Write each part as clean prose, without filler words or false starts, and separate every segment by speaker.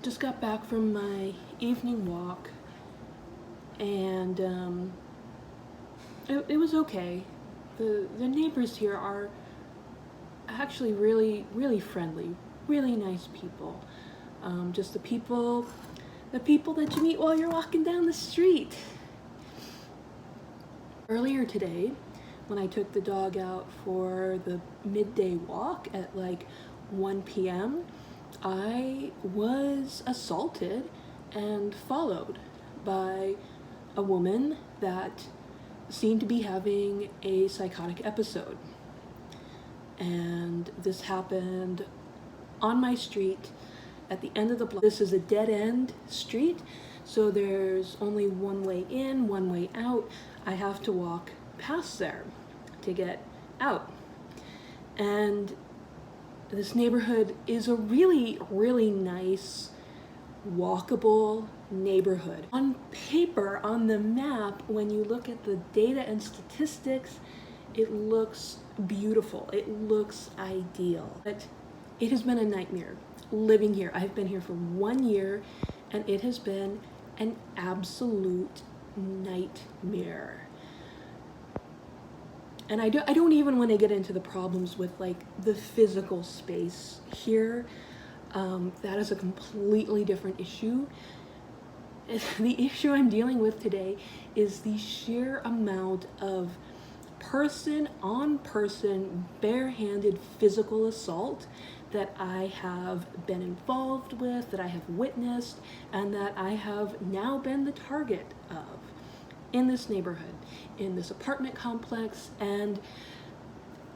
Speaker 1: Just got back from my evening walk, and it was okay. The neighbors here are actually really friendly, really nice people. Just the people that you meet while you're walking down the street. Earlier today, when I took the dog out for the midday walk at like 1 p.m., I was assaulted and followed by a woman that seemed to be having a psychotic episode. And this happened on my street at the end of the block. This is a dead-end street, so there's only one way in, one way out. I have to walk past there to get out. And this neighborhood is a really nice, walkable neighborhood. On paper, on the map, when you look at the data and statistics, it looks beautiful. It looks ideal. But it has been a nightmare living here. I've been here for 1 year, and it has been an absolute nightmare. And I don't even want to get into the problems with like the physical space here. That is a completely different issue. The issue I'm dealing with today is the sheer amount of person-on-person, barehanded physical assault that I have been involved with, that I have witnessed, and that I have now been the target of in this neighborhood, in this apartment complex, and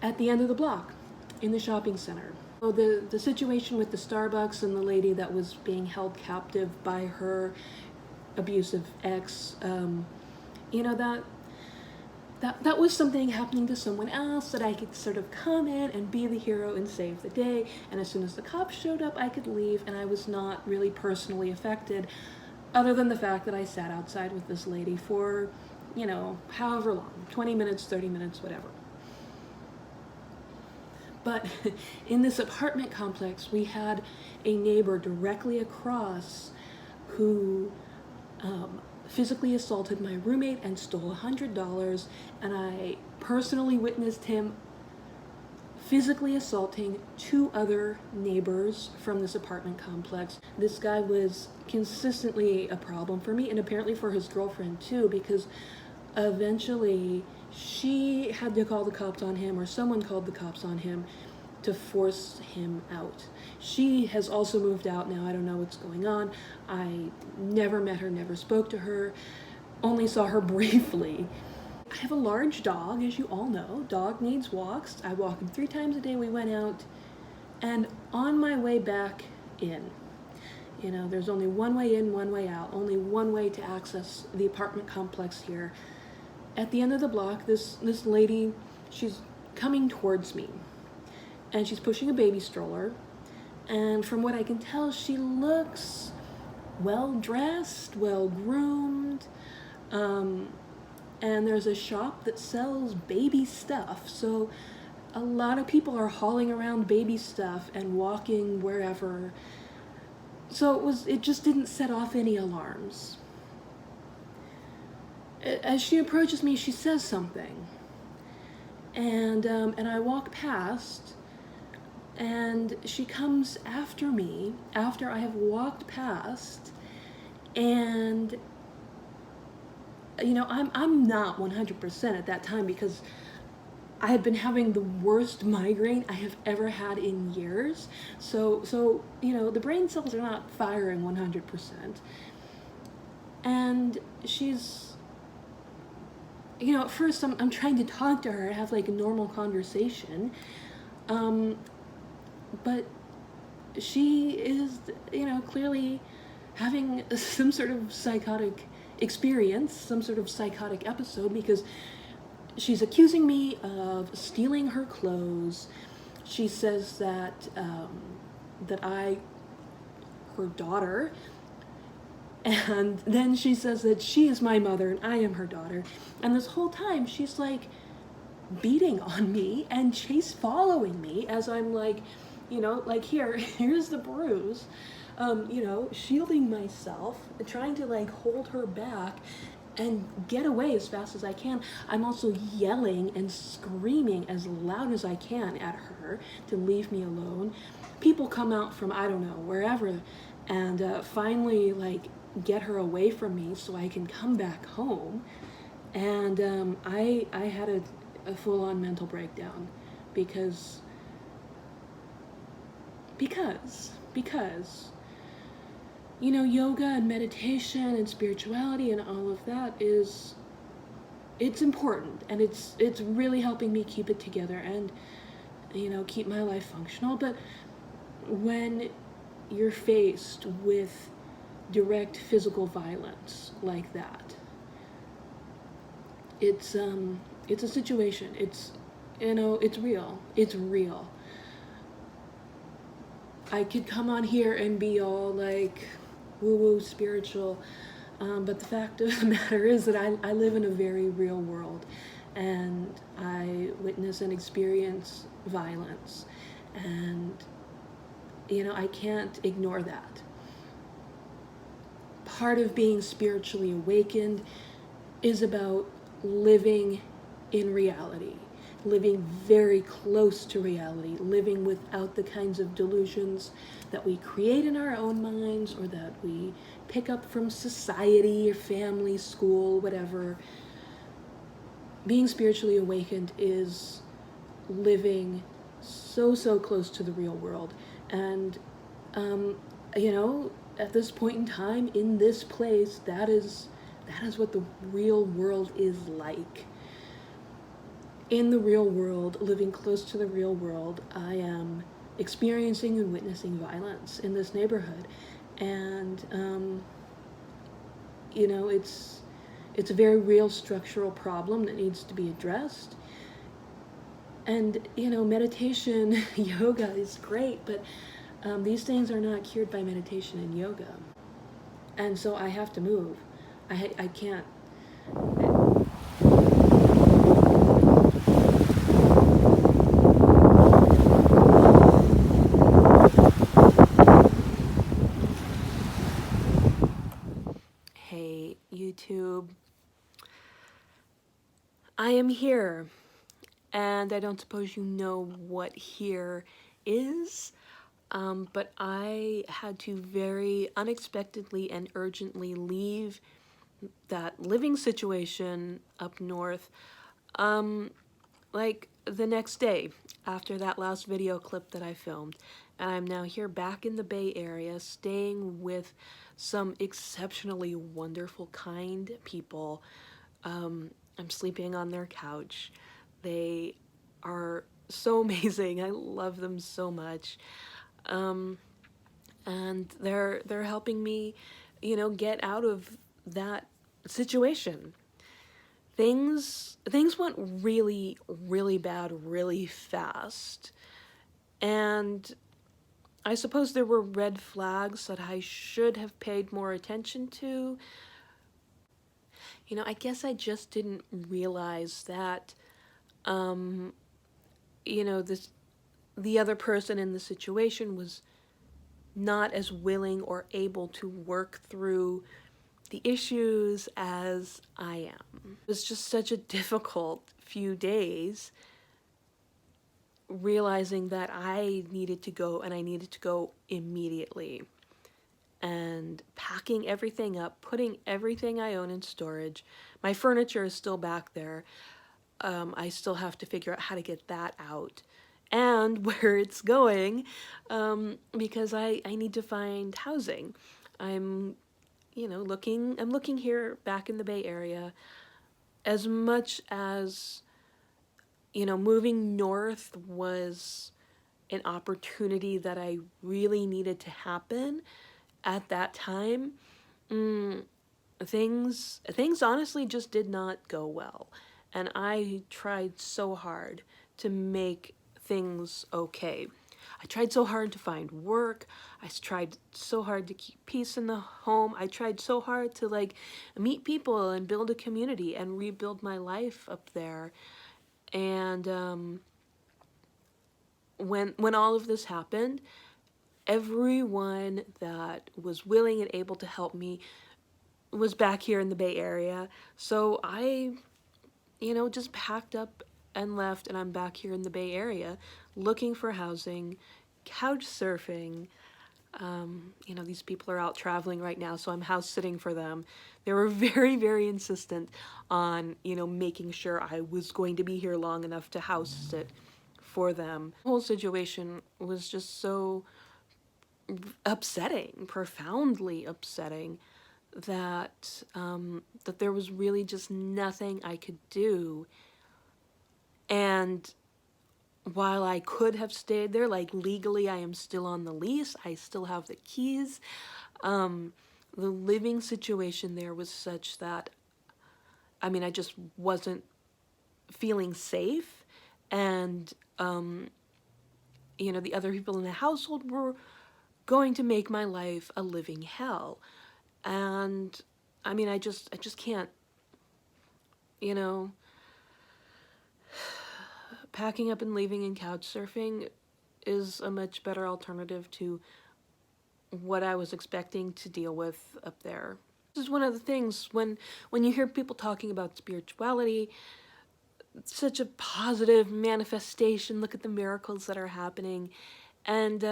Speaker 1: at the end of the block, in the shopping center. So the situation with the Starbucks and the lady that was being held captive by her abusive ex, that was something happening to someone else that I could sort of come in and be the hero and save the day. And as soon as the cops showed up, I could leave, and I was not really personally affected, other than the fact that I sat outside with this lady for, however long, 20 minutes, 30 minutes, whatever. But in this apartment complex, we had a neighbor directly across who physically assaulted my roommate and stole $100, and I personally witnessed him physically assaulting 2 other neighbors from this apartment complex. This guy was consistently a problem for me, and apparently for his girlfriend too, because eventually she had to call the cops on him, or someone called the cops on him to force him out. She has also moved out now. I don't know what's going on. I never met her, never spoke to her, only saw her briefly. I have a large dog, as you all know. Dog needs walks. I walk him 3 times a day. We went out, and on my way back in, there's only one way in, one way out, only one way to access the apartment complex here. At the end of the block, this lady, she's coming towards me, and she's pushing a baby stroller, and from what I can tell, she looks well-dressed, well-groomed, and there's a shop that sells baby stuff, so a lot of people are hauling around baby stuff and walking wherever, so it just didn't set off any alarms. As she approaches me, she says something, and I walk past, and she comes after me after I have walked past, and I'm not 100% at that time, because I had been having the worst migraine I have ever had in years. So the brain cells are not firing 100%. And she's, at first I'm trying to talk to her, have like a normal conversation. But she is, clearly having some sort of psychotic experience, some sort of psychotic episode, because she's accusing me of stealing her clothes. She says that her daughter, and then she says that she is my mother and I am her daughter. And this whole time she's like beating on me and following me as I'm like, here's the bruise. you know, shielding myself, trying to like hold her back and get away as fast as I can. I'm also yelling and screaming as loud as I can at her to leave me alone. People come out from, I don't know, wherever, and finally like get her away from me so I can come back home. And I had a full-on mental breakdown because because you know, yoga and meditation and spirituality and all of that is, it's important, and it's really helping me keep it together and, you know, keep my life functional. But when you're faced with direct physical violence like that, it's a situation. It's, you know, it's real. It's real. I could come on here and be all like woo woo spiritual, but the fact of the matter is that I live in a very real world, and I witness and experience violence, and you know, I can't ignore that. Part of being spiritually awakened is about living in reality, living very close to reality, living without the kinds of delusions that we create in our own minds or that we pick up from society or family, school, whatever. Being spiritually awakened is living so close to the real world. And, you know, at this point in time, in this place, that is what the real world is like. In the real world, living close to the real world, I am experiencing and witnessing violence in this neighborhood. And, you know, it's a very real structural problem that needs to be addressed. And, you know, meditation, yoga is great, but these things are not cured by meditation and yoga. And so I have to move. I can't. Hey, YouTube. I am here, and I don't suppose you know what here is, but I had to very unexpectedly and urgently leave that living situation up north, like the next day after that last video clip that I filmed. And I'm now here back in the Bay Area, staying with some exceptionally wonderful, kind people. I'm sleeping on their couch. They are so amazing. I love them so much. And they're helping me, you know, get out of that situation. Things went really bad really fast. And I suppose there were red flags that I should have paid more attention to. You know, I guess I just didn't realize that, you know, the other person in the situation was not as willing or able to work through the issues as I am. It was just such a difficult few days realizing that I needed to go, and I needed to go immediately. And packing everything up, putting everything I own in storage. My furniture is still back there. I still have to figure out how to get that out and where it's going, because I need to find housing. I'm, you know, I'm looking here back in the Bay Area. As much as, you know, moving north was an opportunity that I really needed to happen at that time, things honestly just did not go well. And I tried so hard to make things okay. I tried so hard to find work. I tried so hard to keep peace in the home. I tried so hard to like meet people and build a community and rebuild my life up there. And when all of this happened, everyone that was willing and able to help me was back here in the Bay Area. So I, just packed up and left, and I'm back here in the Bay Area looking for housing, couch surfing. These people are out traveling right now, so I'm house sitting for them. They were very, very insistent on, making sure I was going to be here long enough to house sit for them. The whole situation was just so upsetting, profoundly upsetting, that there was really just nothing I could do. And while I could have stayed there, like legally I am still on the lease, I still have the keys, the living situation there was such that, I just wasn't feeling safe. And, the other people in the household were going to make my life a living hell. And, I just can't, you know, packing up and leaving and couch surfing is a much better alternative to what I was expecting to deal with up there. This is one of the things when you hear people talking about spirituality, it's such a positive manifestation. Look at the miracles that are happening. And,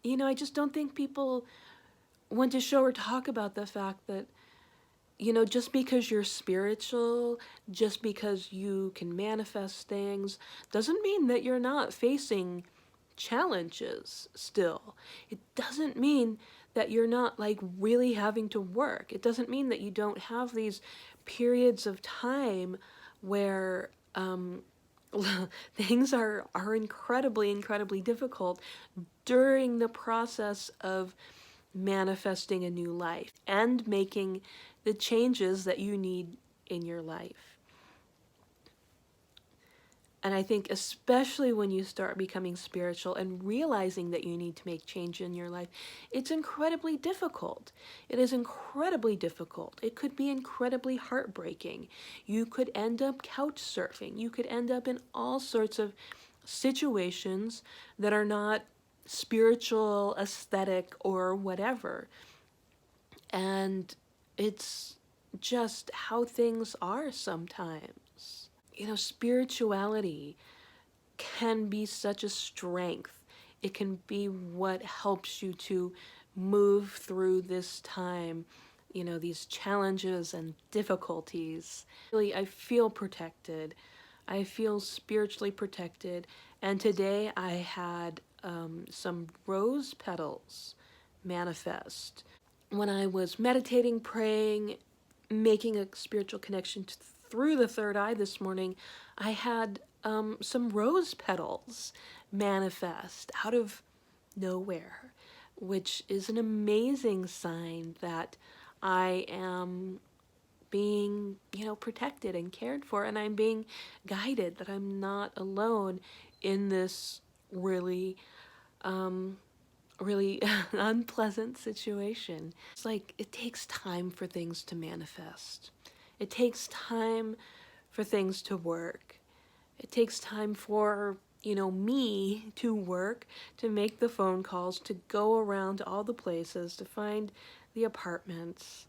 Speaker 1: I just don't think people want to show or talk about the fact that, just because you're spiritual, just because you can manifest things, doesn't mean that you're not facing challenges still. It doesn't mean that you're not like really having to work. It doesn't mean that you don't have these periods of time where things are incredibly, incredibly difficult during the process of manifesting a new life and making the changes that you need in your life. And I think especially when you start becoming spiritual and realizing that you need to make change in your life, it's incredibly difficult. It is incredibly difficult. It could be incredibly heartbreaking. You could end up couch surfing. You could end up in all sorts of situations that are not spiritual, aesthetic, or whatever. And it's just how things are sometimes. Spirituality can be such a strength. It can be what helps you to move through this time, these challenges and difficulties. Really, I feel protected. I feel spiritually protected. And today I had some rose petals manifest. When I was meditating, praying, making a spiritual connection through the third eye this morning, I had some rose petals manifest out of nowhere, which is an amazing sign that I am being, protected and cared for, and I'm being guided, that I'm not alone in this really really unpleasant situation. It's like it takes time for things to manifest. It takes time for things to work. It takes time for, me to work, to make the phone calls, to go around to all the places, to find the apartments.